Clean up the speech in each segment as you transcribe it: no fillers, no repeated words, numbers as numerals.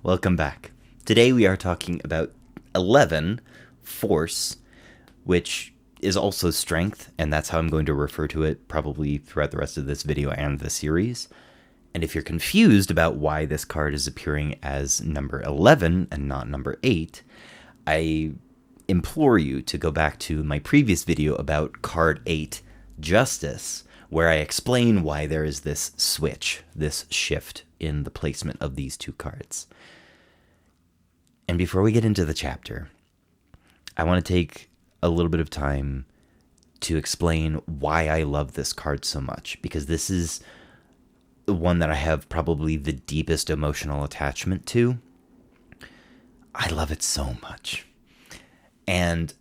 Welcome back. Today we are talking about 11, force, which is also strength, and that's how I'm going to refer to it probably throughout the rest of this video and the series. And if you're confused about why this card is appearing as number 11 and not number 8, I implore you to go back to my previous video about card 8, Justice, where I explain why there is this switch, this shift in the placement of these two cards. And before we get into the chapter, I want to take a little bit of time to explain why I love this card so much, because this is the one that I have probably the deepest emotional attachment to. I love it so much. And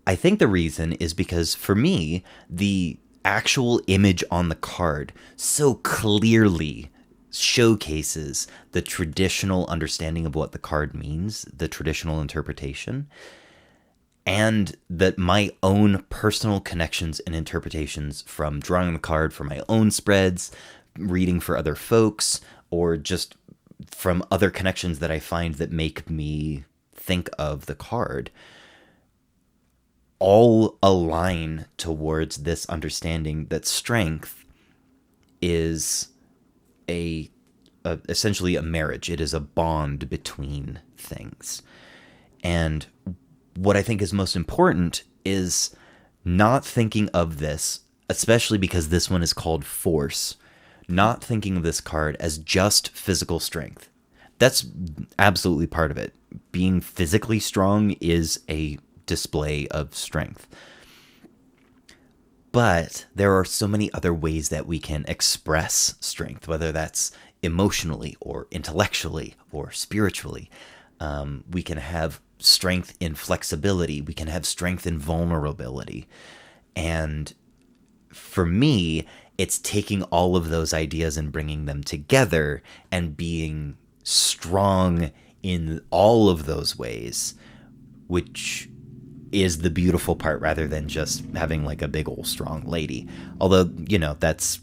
I think the reason is because for me, the actual image on the card so clearly showcases the traditional understanding of what the card means, the traditional interpretation, and that my own personal connections and interpretations from drawing the card for my own spreads, reading for other folks, or just from other connections that I find that make me think of the card, all align towards this understanding that strength is essentially a marriage. It is a bond between things. And what I think is most important is not thinking of this, especially because this one is called force, not thinking of this card as just physical strength. That's absolutely part of it. Being physically strong is a display of strength. But there are so many other ways that we can express strength, whether that's emotionally or intellectually or spiritually. We can have strength in flexibility. We can have strength in vulnerability. And for me, it's taking all of those ideas and bringing them together and being strong in all of those ways, which is the beautiful part, rather than just having like a big old strong lady. Although, that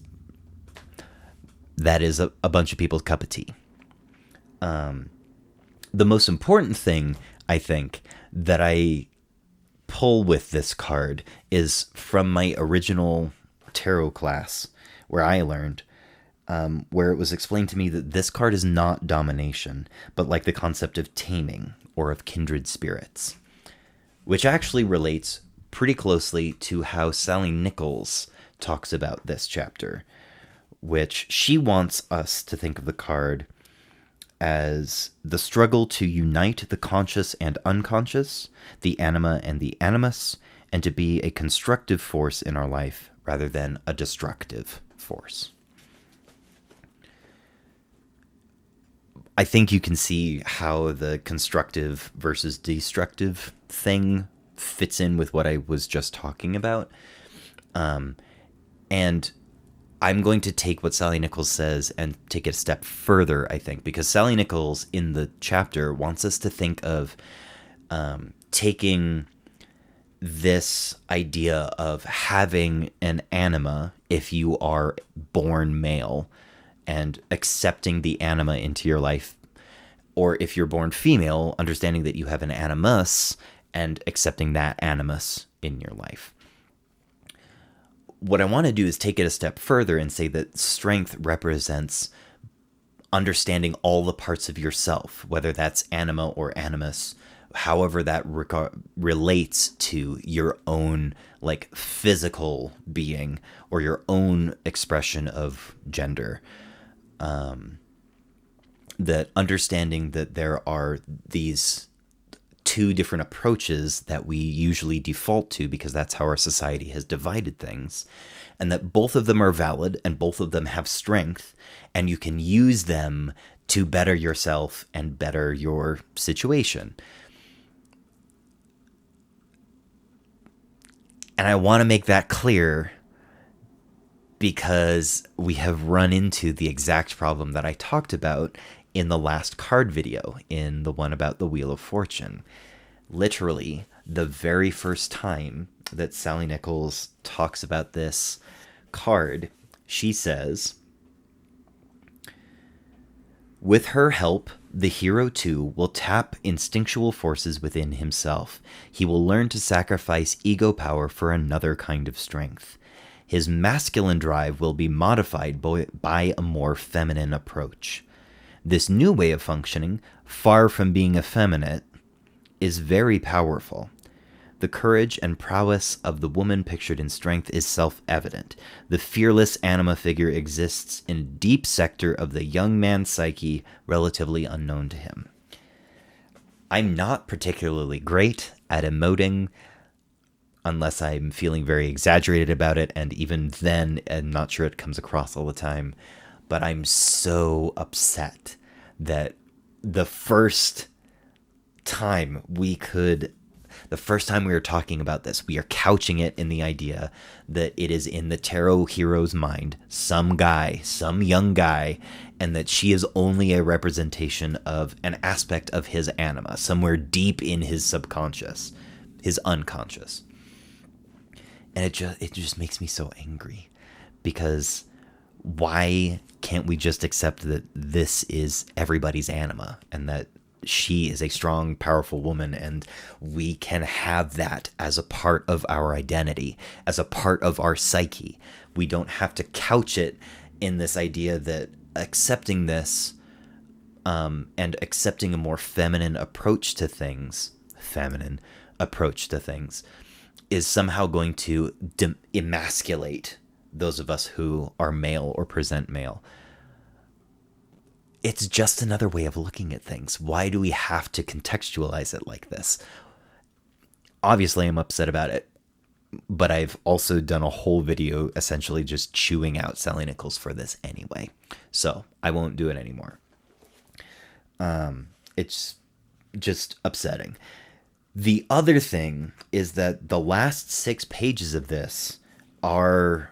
is a bunch of people's cup of tea. The most important thing, I think, that I pull with this card is from my original tarot class, where I learned, where it was explained to me that this card is not domination, but like the concept of taming or of kindred spirits, which actually relates pretty closely to how Sallie Nichols talks about this chapter, which she wants us to think of the card as the struggle to unite the conscious and unconscious, the anima and the animus, and to be a constructive force in our life rather than a destructive force. I think you can see how the constructive versus destructive thing fits in with what I was just talking about. And I'm going to take what Sallie Nichols says and take it a step further, I think, because Sallie Nichols in the chapter wants us to think of taking this idea of having an anima if you are born male, and accepting the anima into your life, or if you're born female, understanding that you have an animus and accepting that animus in your life. What I want to do is take it a step further and say that strength represents understanding all the parts of yourself, whether that's anima or animus, however that relates to your own like physical being or your own expression of gender. That understanding that there are these two different approaches that we usually default to because that's how our society has divided things, and that both of them are valid and both of them have strength, and you can use them to better yourself and better your situation. And I want to make that clear because we have run into the exact problem that I talked about in the last card video, in the one about the Wheel of Fortune. Literally, the very first time that Sallie Nichols talks about this card, she says, "With her help, The hero, too, will tap instinctual forces within himself. He will learn to sacrifice ego power for another kind of strength. His masculine drive will be modified by a more feminine approach. This new way of functioning, far from being effeminate, is very powerful. The courage and prowess of the woman pictured in Strength is self-evident. The fearless anima figure exists in a deep sector of the young man's psyche, relatively unknown to him. I'm not particularly great at emoting, unless I'm feeling very exaggerated about it, and even then, I'm not sure it comes across all the time. But I'm so upset that the first time we were talking about this, we are couching it in the idea that it is in the tarot hero's mind, some young guy, and that she is only a representation of an aspect of his anima, somewhere deep in his subconscious, his unconscious. And it just makes me so angry, because why can't we just accept that this is everybody's anima, and that she is a strong, powerful woman, and we can have that as a part of our identity, as a part of our psyche. We don't have to couch it in this idea that accepting this and accepting a more feminine approach to things is somehow going to emasculate those of us who are male or present male. It's just another way of looking at things. Why do we have to contextualize it like this? Obviously, I'm upset about it, but I've also done a whole video essentially just chewing out Sallie Nichols for this anyway. So I won't do it anymore. It's just upsetting. The other thing is that the last 6 pages of this are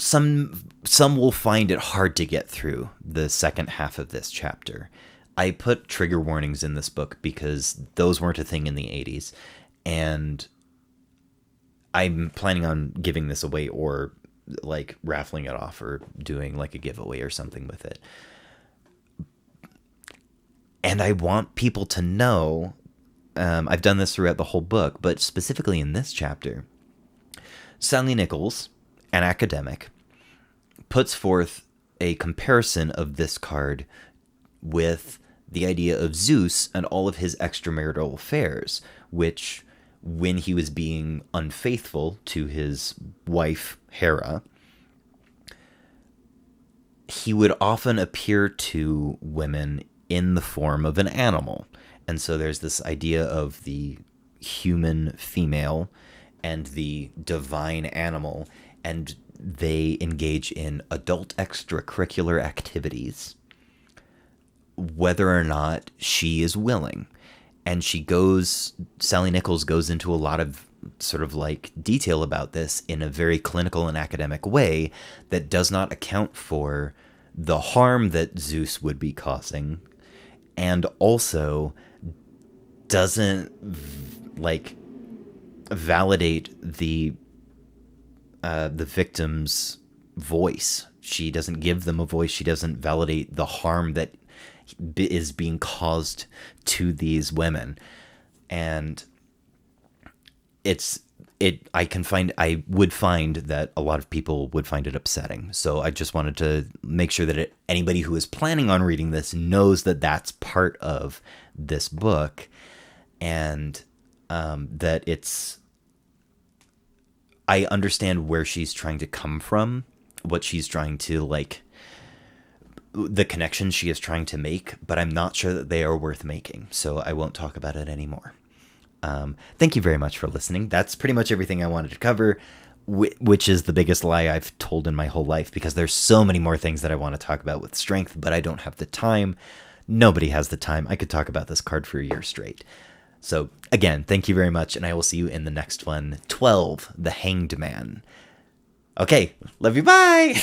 some will find it hard to get through the second half of this chapter. I put trigger warnings in this book because those weren't a thing in the 80s, and I'm planning on giving this away, or like raffling it off, or doing like a giveaway or something with it. And I want people to know, I've done this throughout the whole book, but specifically in this chapter, Sallie Nichols, an academic, puts forth a comparison of this card with the idea of Zeus and all of his extramarital affairs, which, when he was being unfaithful to his wife, Hera, he would often appear to women in the form of an animal. And so there's this idea of the human female and the divine animal, and they engage in adult extracurricular activities, whether or not she is willing. And Sallie Nichols goes into a lot of sort of like detail about this in a very clinical and academic way that does not account for the harm that Zeus would be causing, and also doesn't like validate the victim's voice. She doesn't give them a voice. She doesn't validate the harm that is being caused to these women. And I would find that a lot of people would find it upsetting. So I just wanted to make sure that anybody who is planning on reading this knows that that's part of this book, and that I understand where she's trying to come from, what she's trying to the connections she is trying to make, but I'm not sure that they are worth making, so I won't talk about it anymore. Thank you very much for listening. That's pretty much everything I wanted to cover, which is the biggest lie I've told in my whole life, because there's so many more things that I want to talk about with Strength, but I don't have the time. Nobody has the time. I could talk about this card for a year straight. So again, thank you very much, and I will see you in the next one. 12, the Hanged Man. Okay, love you, bye!